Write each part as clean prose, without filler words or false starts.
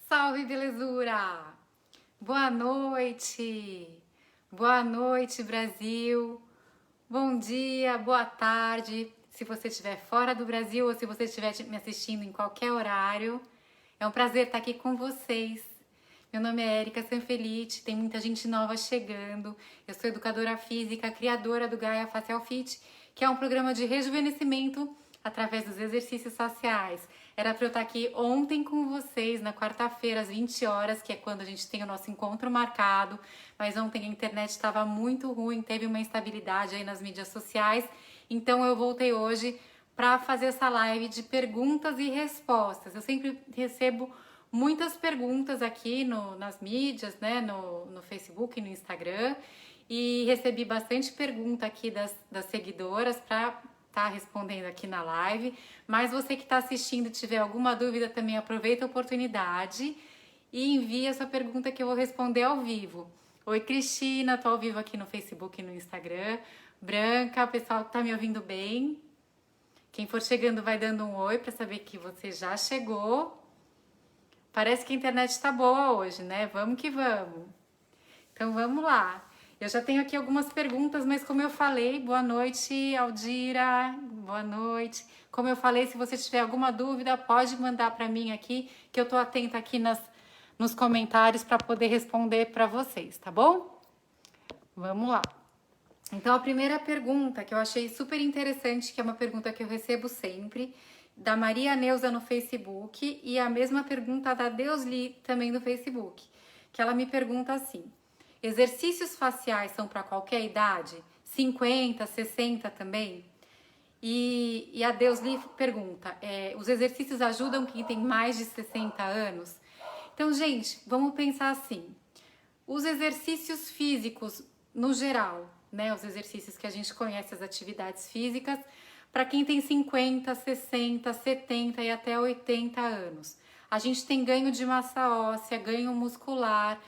Salve, belezura! Boa noite! Boa noite, Brasil! Bom dia, boa tarde, se você estiver fora do Brasil ou se você estiver me assistindo em qualquer horário. É um prazer estar aqui com vocês. Meu nome é Érica Sanfelite, tem muita gente nova chegando. Eu sou educadora física, criadora do Gaia Facial Fit, que é um programa de rejuvenescimento através dos exercícios faciais. Era para eu estar aqui ontem com vocês, na quarta-feira, às 20 horas, que é quando a gente tem o nosso encontro marcado, mas ontem a internet estava muito ruim, teve uma instabilidade aí nas mídias sociais, então eu voltei hoje para fazer essa live de perguntas e respostas. Eu sempre recebo muitas perguntas aqui nas mídias, né, no Facebook e no Instagram, e recebi bastante pergunta aqui das seguidoras para estar respondendo aqui na live. Mas você que está assistindo e tiver alguma dúvida também, aproveita a oportunidade e envia a sua pergunta que eu vou responder ao vivo. Oi, Cristina, tô ao vivo aqui no Facebook e no Instagram. Branca, o pessoal tá me ouvindo bem? Quem for chegando vai dando um oi para saber que você já chegou. Parece que a internet está boa hoje, né? Vamos que vamos. Então vamos lá. Eu já tenho aqui algumas perguntas, mas como eu falei, boa noite, Aldira, boa noite. Como eu falei, se você tiver alguma dúvida, pode mandar para mim aqui, que eu tô atenta aqui nos comentários para poder responder para vocês, tá bom? Vamos lá. Então a primeira pergunta que eu achei super interessante, que é uma pergunta que eu recebo sempre, da Maria Neuza no Facebook, e a mesma pergunta da Deusli também no Facebook, que ela me pergunta assim: exercícios faciais são para qualquer idade? 50, 60 também? E a Deusli pergunta, os exercícios ajudam quem tem mais de 60 anos? Então, gente, vamos pensar assim. Os exercícios físicos, no geral, né? Os exercícios que a gente conhece, as atividades físicas, para quem tem 50, 60, 70 e até 80 anos. A gente tem ganho de massa óssea, ganho muscular,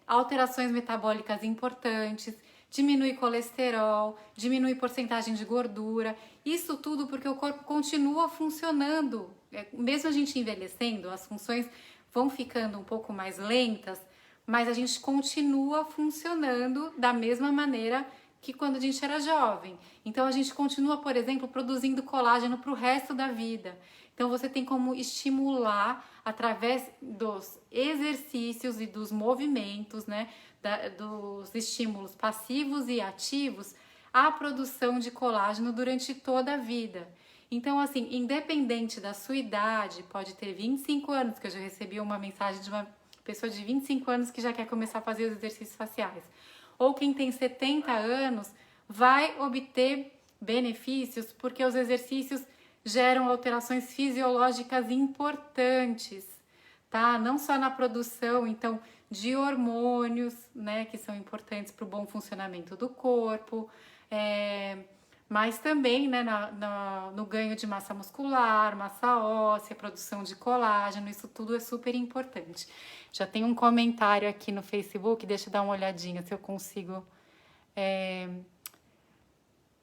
alterações metabólicas importantes, diminui colesterol, diminui porcentagem de gordura. Isso tudo porque o corpo continua funcionando. Mesmo a gente envelhecendo, as funções vão ficando um pouco mais lentas, mas a gente continua funcionando da mesma maneira que quando a gente era jovem. Então a gente continua, por exemplo, produzindo colágeno para o resto da vida. Então você tem como estimular através dos exercícios e dos movimentos, né, dos estímulos passivos e ativos, a produção de colágeno durante toda a vida. Então, assim, independente da sua idade, pode ter 25 anos, que eu já recebi uma mensagem de uma pessoa de 25 anos que já quer começar a fazer os exercícios faciais. Ou quem tem 70 anos vai obter benefícios porque os exercícios geram alterações fisiológicas importantes, tá? Não só na produção, então, de hormônios, né, que são importantes para o bom funcionamento do corpo, mas também, né, no ganho de massa muscular, massa óssea, produção de colágeno, isso tudo é super importante. Já tem um comentário aqui no Facebook, deixa eu dar uma olhadinha se eu consigo.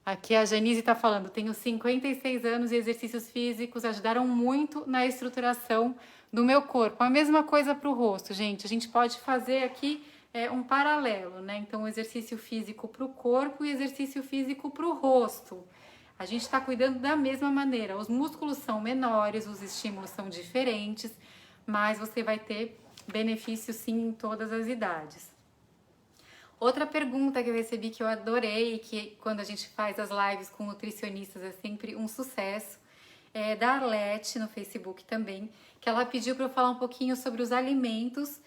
Aqui a Janise está falando, tenho 56 anos e exercícios físicos ajudaram muito na estruturação do meu corpo. A mesma coisa para o rosto, gente. A gente pode fazer aqui um paralelo, né? Então, exercício físico para o corpo e exercício físico para o rosto. A gente está cuidando da mesma maneira. Os músculos são menores, os estímulos são diferentes, mas você vai ter benefício sim em todas as idades. Outra pergunta que eu recebi que eu adorei, que quando a gente faz as lives com nutricionistas é sempre um sucesso, é da Arlete no Facebook também, que ela pediu para eu falar um pouquinho sobre os alimentos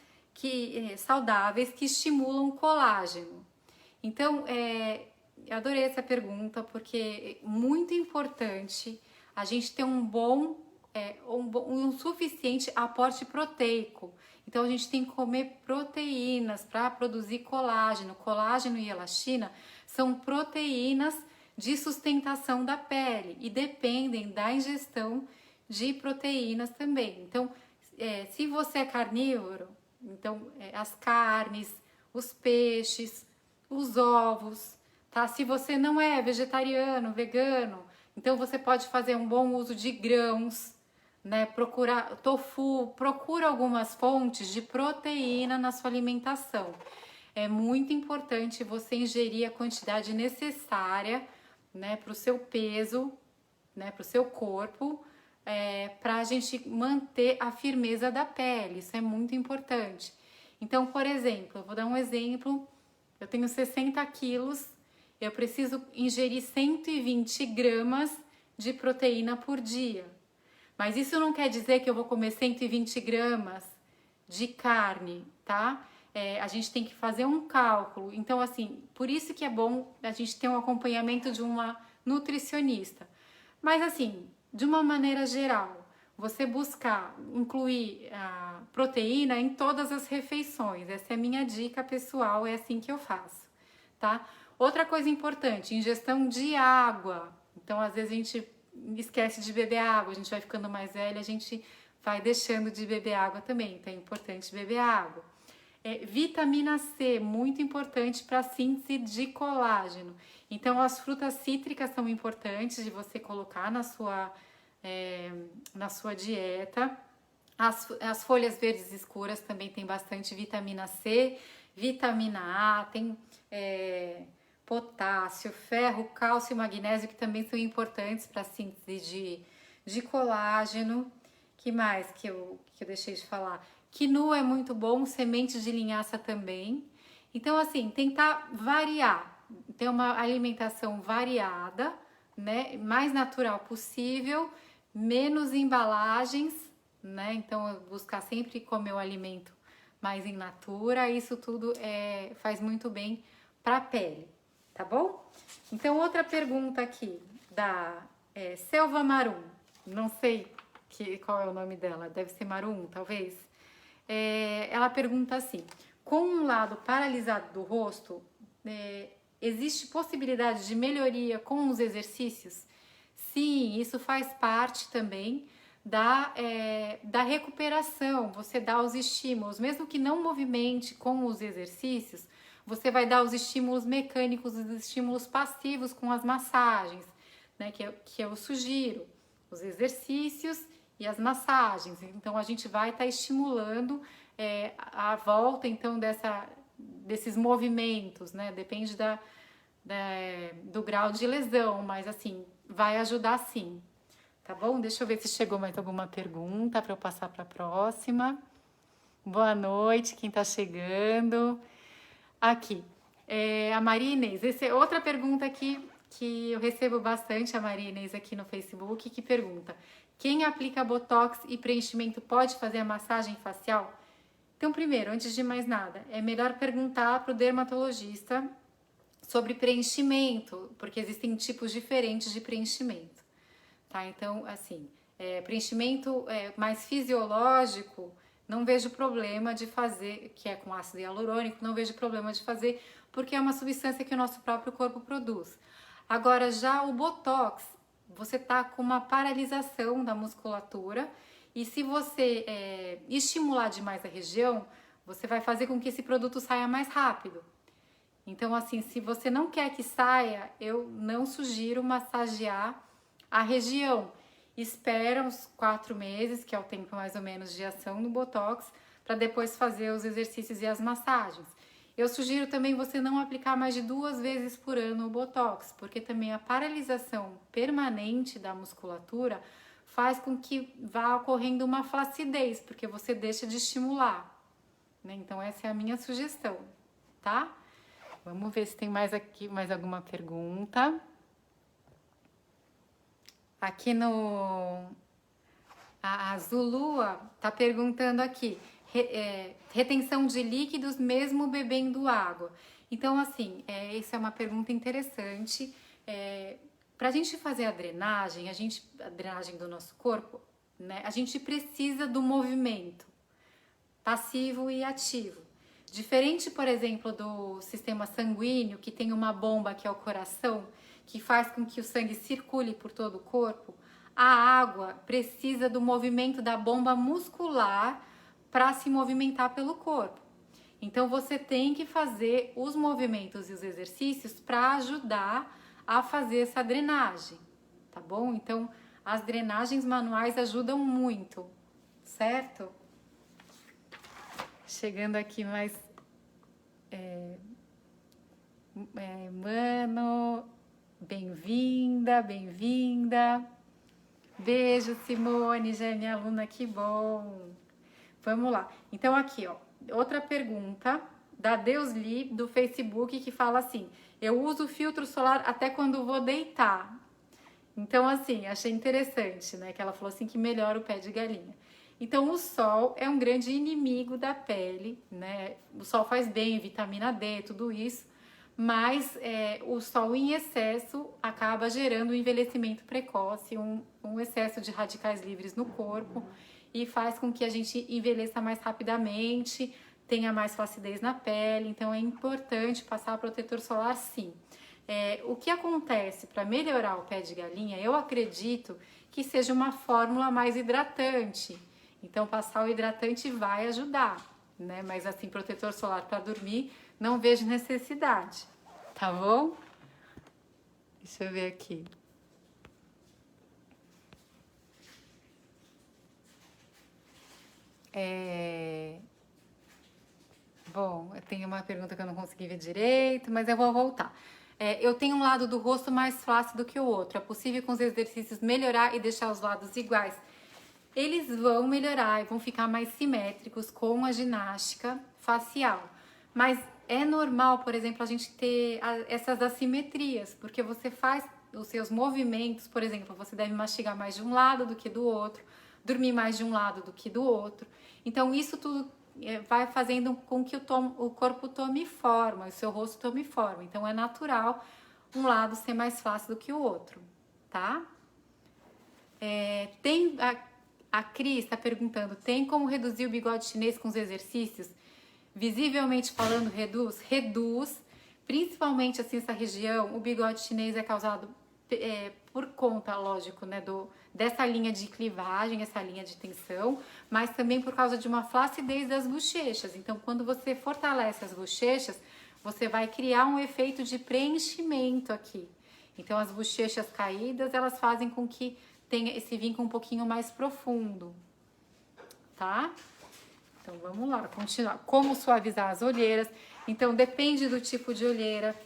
saudáveis que estimulam o colágeno. Então, eu adorei essa pergunta porque é muito importante a gente ter um suficiente aporte proteico. Então a gente tem que comer proteínas para produzir colágeno. Colágeno e elastina são proteínas de sustentação da pele e dependem da ingestão de proteínas também. Então, se você é carnívoro, então as carnes, os peixes, os ovos, tá? Se você não é vegetariano, vegano, então você pode fazer um bom uso de grãos, né? Tofu, procura algumas fontes de proteína na sua alimentação. É muito importante você ingerir a quantidade necessária, né, para o seu peso, né, para o seu corpo, para a gente manter a firmeza da pele. Isso é muito importante. Então, por exemplo, eu vou dar um exemplo. Eu tenho 60 quilos, eu preciso ingerir 120 gramas de proteína por dia. Mas isso não quer dizer que eu vou comer 120 gramas de carne, tá? A gente tem que fazer um cálculo. Então, assim, por isso que é bom a gente ter um acompanhamento de uma nutricionista. Mas, assim, de uma maneira geral, você buscar incluir a proteína em todas as refeições. Essa é a minha dica pessoal, é assim que eu faço, tá? Outra coisa importante, ingestão de água. Então, às vezes a gente esquece de beber água, a gente vai ficando mais velha, a gente vai deixando de beber água também, então é importante beber água. Vitamina C, muito importante para a síntese de colágeno. Então, as frutas cítricas são importantes de você colocar na sua dieta. As folhas verdes escuras também tem bastante vitamina C, vitamina A, tem potássio, ferro, cálcio e magnésio, que também são importantes para a síntese de colágeno. Que mais que eu deixei de falar? Quinoa é muito bom, sementes de linhaça também. Então, assim, tentar variar, ter uma alimentação variada, né? Mais natural possível, menos embalagens, né? Então, buscar sempre comer o alimento mais in natura. Isso tudo faz muito bem para a pele, tá bom? Então, outra pergunta aqui da Selva Marum. Não sei qual é o nome dela, deve ser Marum, talvez. Ela pergunta assim: com um lado paralisado do rosto, existe possibilidade de melhoria com os exercícios? Sim, isso faz parte também da recuperação. Você dá os estímulos, mesmo que não movimente com os exercícios, você vai dar os estímulos mecânicos, os estímulos passivos com as massagens, né, que eu sugiro, os exercícios e as massagens. Então, a gente vai estar estimulando a volta, então, desses movimentos, né? Depende do grau de lesão, mas, assim, vai ajudar sim, tá bom? Deixa eu ver se chegou mais alguma pergunta para eu passar para a próxima. Boa noite, quem está chegando. Aqui, a Maria Inês. Essa é outra pergunta aqui que eu recebo bastante, a Maria Inês aqui no Facebook, que pergunta: quem aplica botox e preenchimento pode fazer a massagem facial? Então, primeiro, antes de mais nada, é melhor perguntar para o dermatologista sobre preenchimento, porque existem tipos diferentes de preenchimento, tá? Então, assim, preenchimento mais fisiológico, não vejo problema de fazer, que é com ácido hialurônico, não vejo problema de fazer, porque é uma substância que o nosso próprio corpo produz. Agora, já o botox, você tá com uma paralisação da musculatura, e se você estimular demais a região, você vai fazer com que esse produto saia mais rápido. Então, assim, se você não quer que saia, eu não sugiro massagear a região. Espera uns 4 meses, que é o tempo mais ou menos de ação do botox, para depois fazer os exercícios e as massagens. Eu sugiro também você não aplicar mais de 2 vezes por ano o botox, porque também a paralisação permanente da musculatura faz com que vá ocorrendo uma flacidez, porque você deixa de estimular, né? Então essa é a minha sugestão, tá? Vamos ver se tem mais alguma pergunta. Aqui a Zulua tá perguntando aqui: retenção de líquidos mesmo bebendo água. Então, assim, isso é uma pergunta interessante. Para a gente fazer a drenagem do nosso corpo, né, a gente precisa do movimento passivo e ativo. Diferente, por exemplo, do sistema sanguíneo, que tem uma bomba que é o coração, que faz com que o sangue circule por todo o corpo, a água precisa do movimento da bomba muscular para se movimentar pelo corpo. Então, você tem que fazer os movimentos e os exercícios para ajudar a fazer essa drenagem, tá bom? Então, as drenagens manuais ajudam muito, certo? Chegando aqui mais... Mano, bem-vinda, bem-vinda. Beijo, Simone, já é minha aluna, que bom. Vamos lá. Então aqui, ó, outra pergunta da Deusli do Facebook que fala assim: eu uso filtro solar até quando vou deitar. Então assim, achei interessante, né, que ela falou assim que melhora o pé de galinha. Então o sol é um grande inimigo da pele, né? O sol faz bem, vitamina D, tudo isso. Mas o sol em excesso acaba gerando um envelhecimento precoce, um excesso de radicais livres no corpo e faz com que a gente envelheça mais rapidamente, tenha mais flacidez na pele. Então é importante passar protetor solar, sim. O que acontece para melhorar o pé de galinha, eu acredito que seja uma fórmula mais hidratante. Então passar o hidratante vai ajudar, né? Mas assim, protetor solar para dormir, não vejo necessidade, tá bom? Deixa eu ver aqui. Bom, eu tenho uma pergunta que eu não consegui ver direito, mas eu vou voltar. Eu tenho um lado do rosto mais flácido que o outro. É possível com os exercícios melhorar e deixar os lados iguais? Eles vão melhorar e vão ficar mais simétricos com a ginástica facial. Mas é normal, por exemplo, a gente ter essas assimetrias, porque você faz os seus movimentos, por exemplo, você deve mastigar mais de um lado do que do outro, dormir mais de um lado do que do outro. Então isso tudo vai fazendo com que o corpo tome forma, o seu rosto tome forma. Então é natural um lado ser mais flácido que o outro, tá? A Cris está perguntando, tem como reduzir o bigode chinês com os exercícios? Visivelmente falando, reduz? Reduz, principalmente assim, essa região, o bigode chinês é causado por conta, lógico, né, dessa linha de clivagem, essa linha de tensão, mas também por causa de uma flacidez das bochechas. Então, quando você fortalece as bochechas, você vai criar um efeito de preenchimento aqui. Então, as bochechas caídas, elas fazem com que tenha esse vínculo um pouquinho mais profundo, tá? Então, vamos lá, continuar. Como suavizar as olheiras? Então, depende do tipo de olheira,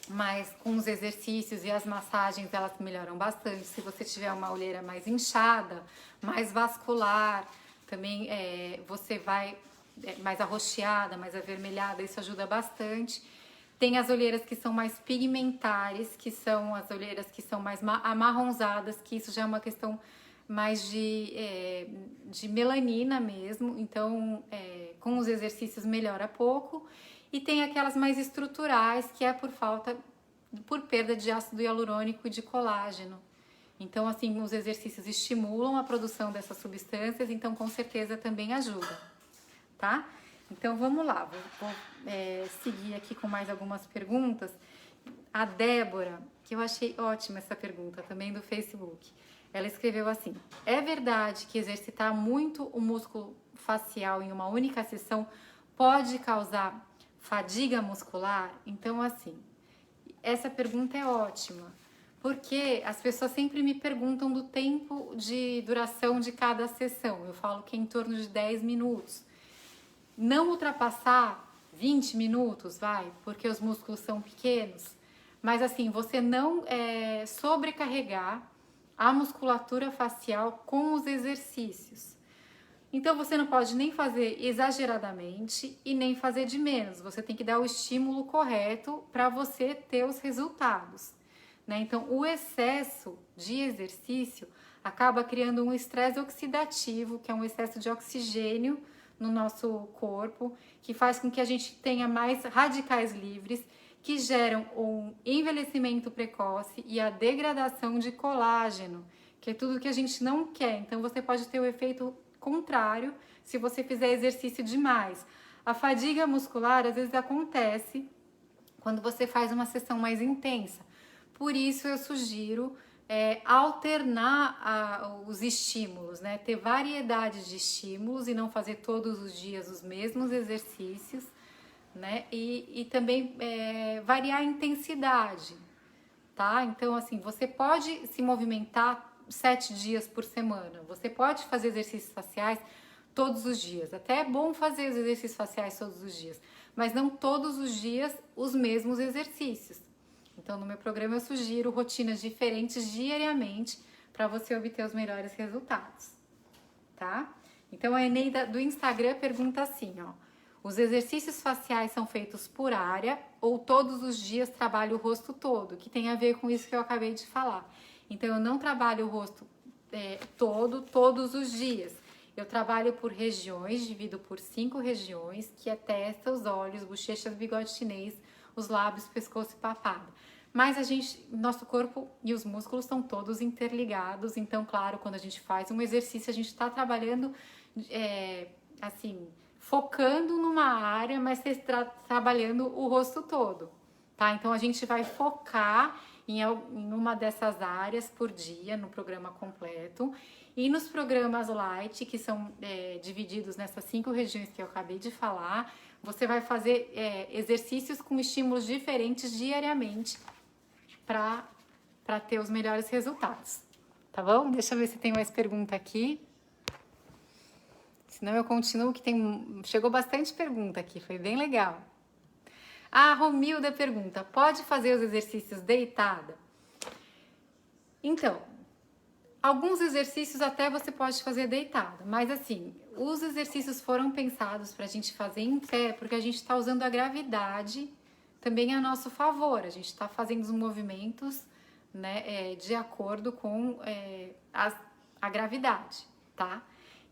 mas com os exercícios e as massagens, elas melhoram bastante. Se você tiver uma olheira mais inchada, mais vascular, também você vai mais arroxeada, mais avermelhada, isso ajuda bastante. Tem as olheiras que são mais pigmentares, que são as olheiras que são mais amarronzadas, que isso já é uma questão mais de melanina mesmo. Então, com os exercícios melhora pouco. E tem aquelas mais estruturais, que é por perda de ácido hialurônico e de colágeno. Então, assim, os exercícios estimulam a produção dessas substâncias, então com certeza também ajuda, tá? Então, vamos lá, vou seguir aqui com mais algumas perguntas. A Débora, que eu achei ótima essa pergunta, também do Facebook. Ela escreveu assim: é verdade que exercitar muito o músculo facial em uma única sessão pode causar fadiga muscular? Então, assim, essa pergunta é ótima, porque as pessoas sempre me perguntam do tempo de duração de cada sessão. Eu falo que é em torno de 10 minutos. Não ultrapassar 20 minutos, vai, porque os músculos são pequenos. Mas assim, você não sobrecarregar a musculatura facial com os exercícios. Então você não pode nem fazer exageradamente e nem fazer de menos. Você tem que dar o estímulo correto para você ter os resultados, né? Então o excesso de exercício acaba criando um estresse oxidativo, que é um excesso de oxigênio no nosso corpo, que faz com que a gente tenha mais radicais livres, que geram um envelhecimento precoce e a degradação de colágeno, que é tudo que a gente não quer. Então você pode ter o efeito contrário se você fizer exercício demais. A fadiga muscular às vezes acontece quando você faz uma sessão mais intensa. Por isso eu sugiro alternar os estímulos, né? Ter variedade de estímulos e não fazer todos os dias os mesmos exercícios, né? E também variar a intensidade, tá? Então, assim, você pode se movimentar 7 dias por semana. Você pode fazer exercícios faciais todos os dias. Até é bom fazer os exercícios faciais todos os dias, mas não todos os dias os mesmos exercícios. Então, no meu programa eu sugiro rotinas diferentes diariamente para você obter os melhores resultados, tá? Então, a Eneida do Instagram pergunta assim, ó: os exercícios faciais são feitos por área ou todos os dias trabalho o rosto todo? Que tem a ver com isso que eu acabei de falar. Então, eu não trabalho o rosto todos os dias. Eu trabalho por regiões, divido por 5 regiões, que é testa, os olhos, bochechas, bigode chinês, os lábios, pescoço e papada. Mas nosso corpo e os músculos estão todos interligados. Então, claro, quando a gente faz um exercício, a gente está trabalhando, focando numa área, mas trabalhando o rosto todo, tá? Então, a gente vai focar em uma dessas áreas por dia no programa completo. E nos programas light, que são divididos nessas 5 regiões que eu acabei de falar, você vai fazer exercícios com estímulos diferentes diariamente para ter os melhores resultados, tá bom? Deixa eu ver se tem mais pergunta aqui. Senão eu continuo, que chegou bastante pergunta aqui, foi bem legal. A Romilda pergunta: pode fazer os exercícios deitada? Então, alguns exercícios até você pode fazer deitada, mas assim, os exercícios foram pensados para a gente fazer em pé, porque a gente está usando a gravidade também a nosso favor. A gente está fazendo os movimentos, né, de acordo com a gravidade, tá?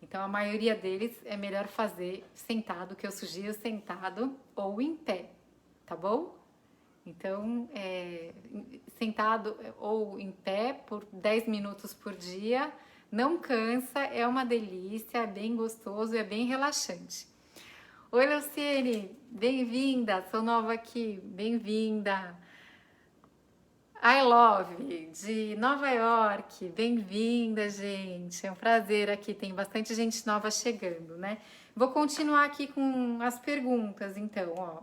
Então, a maioria deles é melhor fazer sentado, que eu sugiro sentado ou em pé, tá bom? Então, sentado ou em pé por 10 minutos por dia, não cansa, é uma delícia, é bem gostoso, é bem relaxante. Oi, Luciene, bem-vinda, sou nova aqui, bem-vinda. I Love, de Nova York, bem-vinda, gente, é um prazer aqui, tem bastante gente nova chegando, né? Vou continuar aqui com as perguntas, então, ó.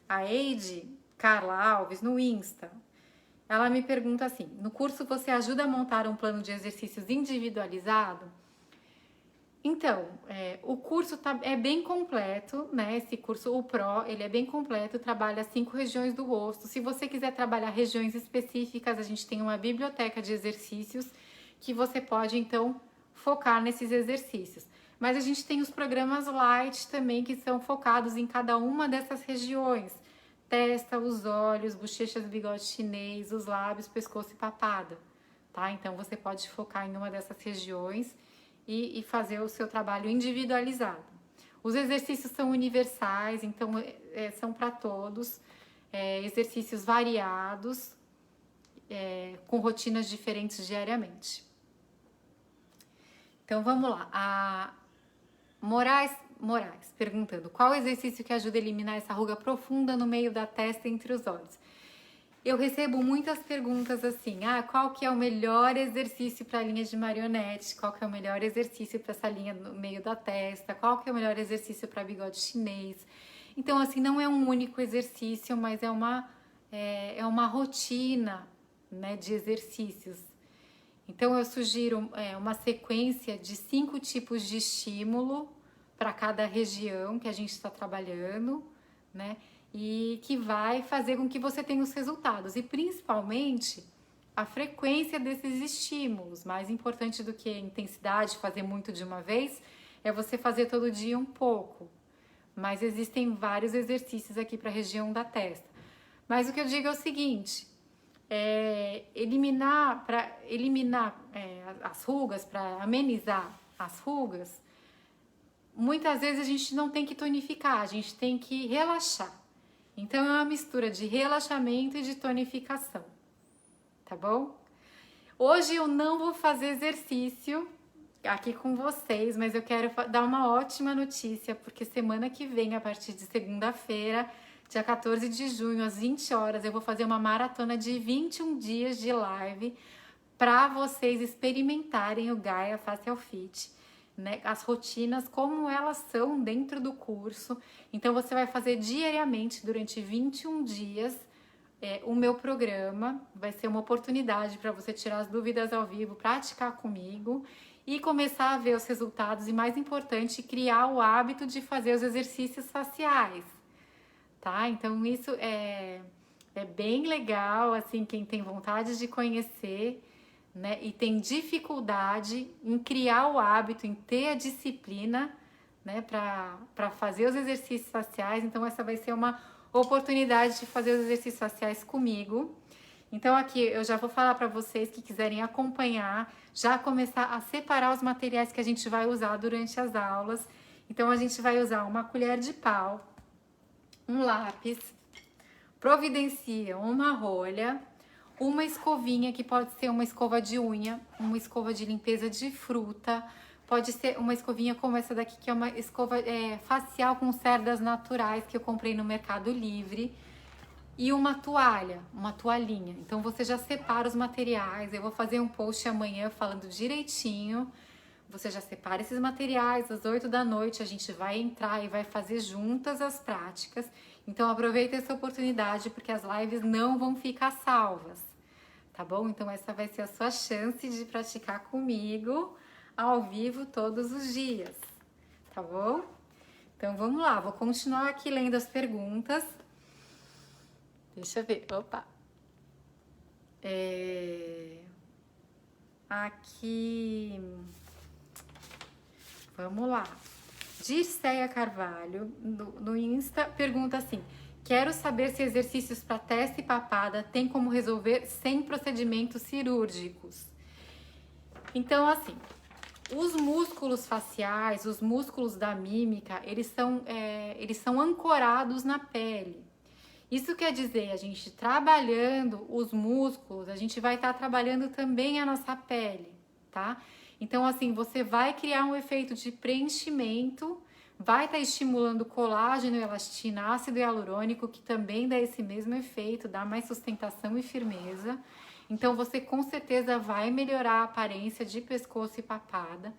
A Eide Carla Alves, no Insta, ela me pergunta assim: no curso você ajuda a montar um plano de exercícios individualizado? Então, o curso é bem completo, né? Esse curso, o Pro, ele é bem completo, trabalha 5 regiões do rosto. Se você quiser trabalhar regiões específicas, a gente tem uma biblioteca de exercícios que você pode, então, focar nesses exercícios. Mas a gente tem os programas light também, que são focados em cada uma dessas regiões. Testa, os olhos, bochechas, bigode chinês, os lábios, pescoço e papada, tá? Então, você pode focar em uma dessas regiões e fazer o seu trabalho individualizado. Os exercícios são universais, então são para todos, exercícios variados, com rotinas diferentes diariamente. Então vamos lá. A Moraes perguntando: qual exercício que ajuda a eliminar essa ruga profunda no meio da testa e entre os olhos? Eu recebo muitas perguntas assim: qual que é o melhor exercício para a linha de marionete? Qual que é o melhor exercício para essa linha no meio da testa? Qual que é o melhor exercício para bigode chinês? Então, assim, não é um único exercício, mas é uma rotina, né, de exercícios. Então, eu sugiro uma sequência de 5 tipos de estímulo para cada região que a gente está trabalhando, né? E que vai fazer com que você tenha os resultados. E principalmente a frequência desses estímulos. Mais importante do que a intensidade, fazer muito de uma vez, é você fazer todo dia um pouco. Mas existem vários exercícios aqui para a região da testa. Mas o que eu digo é o seguinte: eliminar as rugas, para amenizar as rugas, muitas vezes a gente não tem que tonificar, a gente tem que relaxar. Então, é uma mistura de relaxamento e de tonificação, tá bom? Hoje eu não vou fazer exercício aqui com vocês, mas eu quero dar uma ótima notícia, porque semana que vem, a partir de segunda-feira, dia 14 de junho, às 20 horas, eu vou fazer uma maratona de 21 dias de live para vocês experimentarem o Gaia Facial Fit, né, as rotinas, como elas são dentro do curso. Então, você vai fazer diariamente, durante 21 dias, o meu programa. Vai ser uma oportunidade para você tirar as dúvidas ao vivo, praticar comigo e começar a ver os resultados e, mais importante, criar o hábito de fazer os exercícios faciais, tá? Então isso é bem legal, assim, quem tem vontade de conhecer, né, e tem dificuldade em criar o hábito, em ter a disciplina, né, para fazer os exercícios faciais. Então essa vai ser uma oportunidade de fazer os exercícios faciais comigo. Então aqui eu já vou falar para vocês que quiserem acompanhar, já começar a separar os materiais que a gente vai usar durante as aulas. Então a gente vai usar uma colher de pau, um lápis, providencia uma rolha, uma escovinha, que pode ser uma escova de unha, uma escova de limpeza de fruta, pode ser uma escovinha como essa daqui, que é uma escova facial com cerdas naturais, que eu comprei no Mercado Livre, e uma toalha, uma toalhinha. Então você já separa os materiais, eu vou fazer um post amanhã falando direitinho. Você já separa esses materiais, às 8 da noite a gente vai entrar e vai fazer juntas as práticas. Então aproveita essa oportunidade, porque as lives não vão ficar salvas, tá bom? Então essa vai ser a sua chance de praticar comigo ao vivo todos os dias, tá bom? Então vamos lá, vou continuar aqui lendo as perguntas. Deixa eu ver, opa! Aqui... Vamos lá. Dirceia Carvalho, no Insta, pergunta assim: quero saber se exercícios para testa e papada tem como resolver sem procedimentos cirúrgicos. Então, assim, os músculos faciais, os músculos da mímica, eles são ancorados na pele. Isso quer dizer, a gente trabalhando os músculos, a gente vai estar trabalhando também a nossa pele, tá? Então, assim, você vai criar um efeito de preenchimento, vai estar estimulando colágeno, elastina, ácido hialurônico, que também dá esse mesmo efeito, dá mais sustentação e firmeza. Então, você com certeza vai melhorar a aparência de pescoço e papada.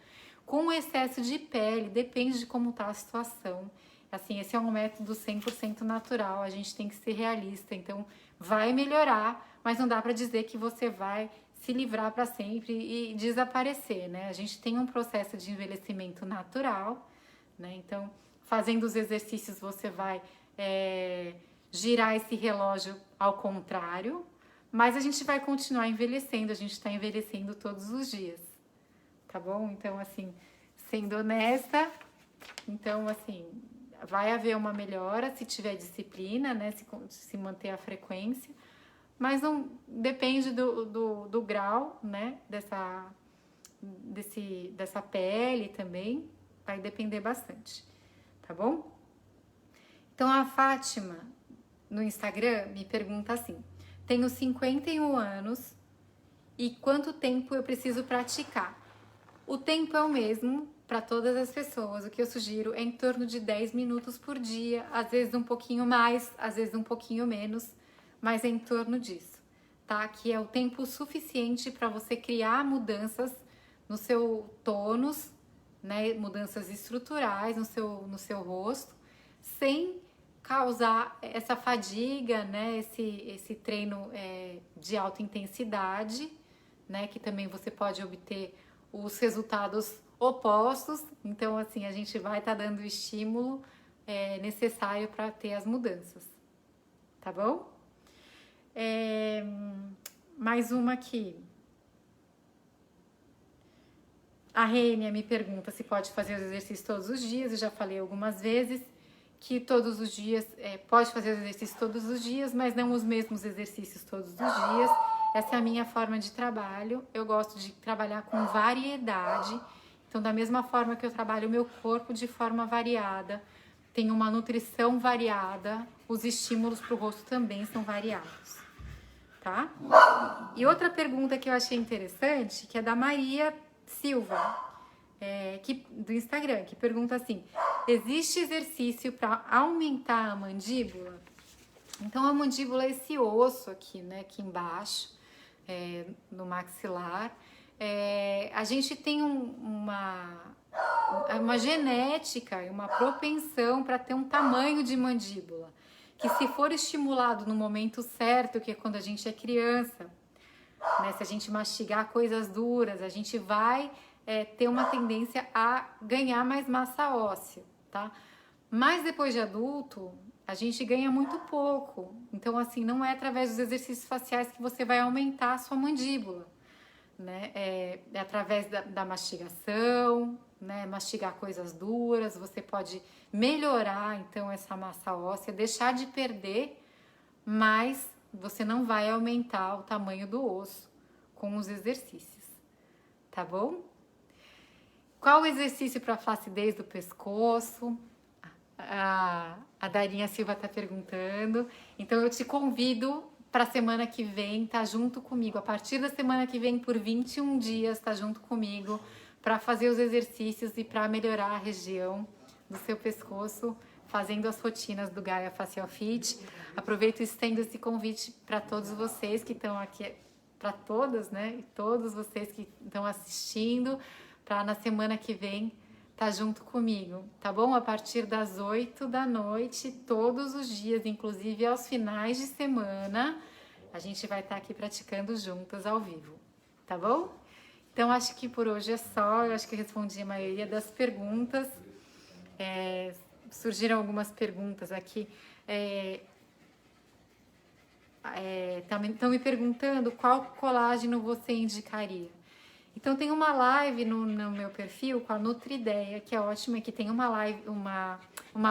Com excesso de pele, depende de como está a situação. Assim, esse é um método 100% natural, a gente tem que ser realista. Então, vai melhorar, mas não dá para dizer que você vai se livrar para sempre e desaparecer, né? A gente tem um processo de envelhecimento natural, né? Então, fazendo os exercícios, você vai girar esse relógio ao contrário, mas a gente vai continuar envelhecendo, a gente está envelhecendo todos os dias, tá bom? Então, assim, sendo honesta, então, assim, vai haver uma melhora se tiver disciplina, né? Se manter a frequência. Mas não depende do grau, né, dessa pele também, vai depender bastante, tá bom? Então a Fátima, no Instagram, me pergunta assim: tenho 51 anos e quanto tempo eu preciso praticar? O tempo é o mesmo para todas as pessoas, o que eu sugiro é em torno de 10 minutos por dia, às vezes um pouquinho mais, às vezes um pouquinho menos, mas é em torno disso, tá? Que é o tempo suficiente para você criar mudanças no seu tônus, né? Mudanças estruturais no seu rosto, sem causar essa fadiga, né? Esse treino de alta intensidade, né? Que também você pode obter os resultados opostos. Então, assim, a gente vai estar dando o estímulo necessário para ter as mudanças, tá bom? Mais uma aqui. A Rênia me pergunta se pode fazer os exercícios todos os dias. Eu já falei algumas vezes que todos os dias, pode fazer os exercícios todos os dias, mas não os mesmos exercícios todos os dias. Essa é a minha forma de trabalho. Eu gosto de trabalhar com variedade. Então, da mesma forma que eu trabalho o meu corpo de forma variada, tenho uma nutrição variada, os estímulos para o rosto também são variados, tá? E outra pergunta que eu achei interessante, que é da Maria Silva, do Instagram, que pergunta assim: existe exercício para aumentar a mandíbula? Então, a mandíbula é esse osso aqui, né, aqui embaixo, no maxilar. A gente tem uma genética e uma propensão para ter um tamanho de mandíbula. que se for estimulado no momento certo, que é quando a gente é criança, né? Se a gente mastigar coisas duras, a gente vai ter uma tendência a ganhar mais massa óssea, tá? Mas depois de adulto, a gente ganha muito pouco. Então, assim, não é através dos exercícios faciais que você vai aumentar a sua mandíbula, né? É através da mastigação, né? Mastigar coisas duras, você pode melhorar, então, essa massa óssea, deixar de perder, mas você não vai aumentar o tamanho do osso com os exercícios, tá bom? Qual o exercício para flacidez do pescoço? A Darinha Silva está perguntando. Então eu te convido para a semana que vem, tá junto comigo. A partir da semana que vem, por 21 dias, tá junto comigo para fazer os exercícios e para melhorar a região do seu pescoço, fazendo as rotinas do Gaia Facial Fit. Aproveito e estendo esse convite para todos vocês que estão aqui, para todas, né? E todos vocês que estão assistindo, para na semana que vem tá junto comigo, tá bom? A partir das 8 da noite, todos os dias, inclusive aos finais de semana, a gente vai estar aqui praticando juntas ao vivo, tá bom? Então, acho que por hoje é só, eu acho que eu respondi a maioria das perguntas. Surgiram algumas perguntas aqui. Estão me perguntando qual colágeno você indicaria. Então tem uma live no meu perfil com a Nutrideia, que é ótima, que tem uma live, uma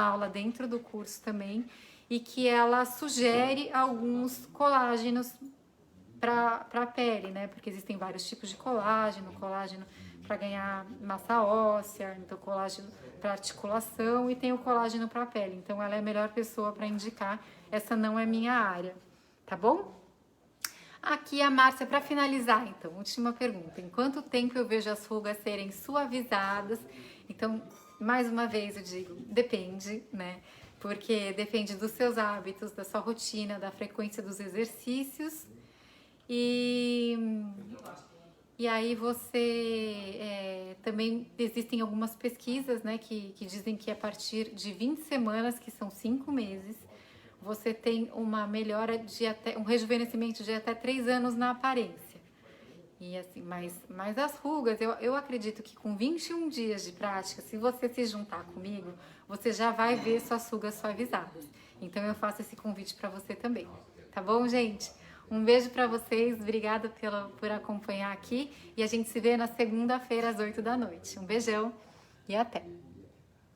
aula dentro do curso também, e que ela sugere alguns colágenos para a pele, né? Porque existem vários tipos de colágeno para ganhar massa óssea, então colágeno para articulação e tem o colágeno para a pele. Então ela é a melhor pessoa para indicar, essa não é minha área, tá bom? Aqui a Márcia, para finalizar, então, última pergunta. Em quanto tempo eu vejo as rugas serem suavizadas? Então, mais uma vez eu digo, depende, né? Porque depende dos seus hábitos, da sua rotina, da frequência dos exercícios. E aí você também existem algumas pesquisas, né, que dizem que a partir de 20 semanas, que são 5 meses, você tem uma melhora um rejuvenescimento de até 3 anos na aparência. E assim, mas as rugas, eu acredito que com 21 dias de prática, se você se juntar comigo, você já vai ver suas rugas suavizadas. Então eu faço esse convite para você também. Tá bom, gente? Um beijo para vocês, obrigada por acompanhar aqui e a gente se vê na segunda-feira às 8 da noite. Um beijão e até!